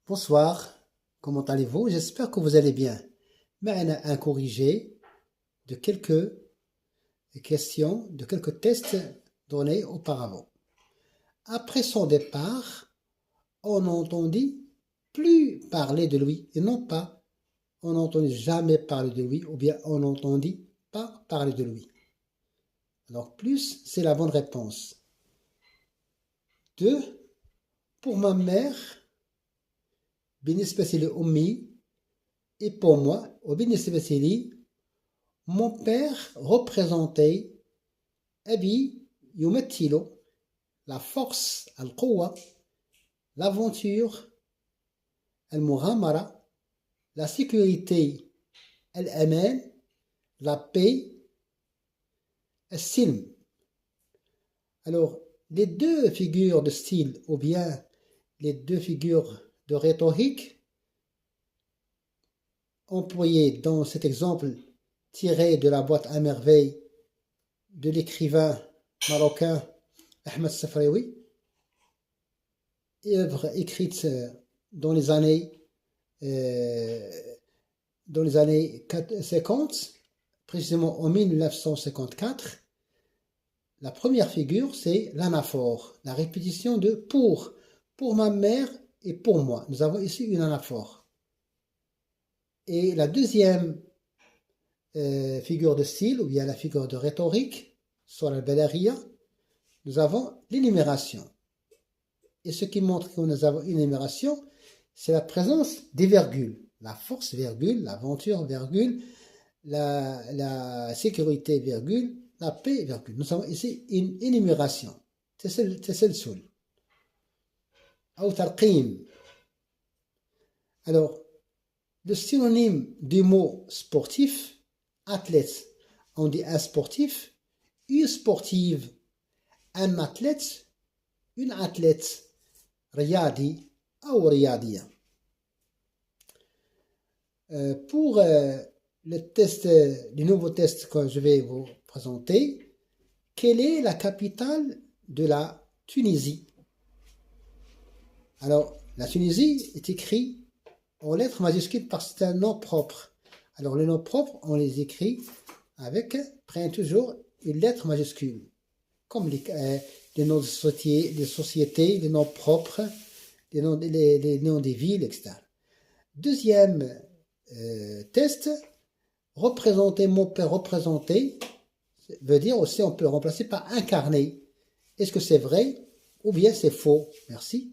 Bonsoir, comment allez-vous? J'espère que vous allez bien. معنا un corrigé de quelques questions, de quelques tests donnés auparavant. Après son départ, on n'entendit plus parler de lui, et non pas on n'entendit jamais parler de lui, ou bien on n'entendit pas parler de lui. Alors plus, c'est la bonne réponse. 2. Pour ma mère, بالنسبة لأمي, et pour moi, وبالنسبة لي, mon père représentait أبي يمثل la force, القوة, l'aventure, المغامرة, la sécurité, الأمان, la paix, السلم. Alors, les deux figures de style ou bien les deux figures de rhétorique employées dans cet exemple tiré de la boîte à merveilles de l'écrivain marocain Ahmed Safraoui, œuvre écrite dans les années 50, précisément en 1954. La première figure, c'est l'anaphore, la répétition de pour ma mère et pour moi. Nous avons ici une anaphore. Et la deuxième figure de style, ou bien la figure de rhétorique, sur la balaria, nous avons l'énumération. Et ce qui montre que nous avons une énumération, c'est la présence des virgules. La force, virgule, l'aventure, virgule, la sécurité, virgule, la paix, virgule. Nous avons ici une énumération. C'est le seul. Ou tarqim. Alors, le synonyme du mot sportif, athlète, on dit un sportif, une sportive, un athlète, une athlète, riyadi ou riyadiya. Pour le nouveau test que je vais vous présenter, quelle est la capitale de la Tunisie? Alors, la Tunisie est écrit en lettres majuscules parce que c'est un nom propre. Alors, les noms propres, on les écrit prennent toujours une lettre majuscule, comme les noms de sociétés, les noms propres, les noms des villes, etc. Deuxième test, représenter, mon père représenter, veut dire aussi on peut remplacer par incarner. Est-ce que c'est vrai ou bien c'est faux? Merci.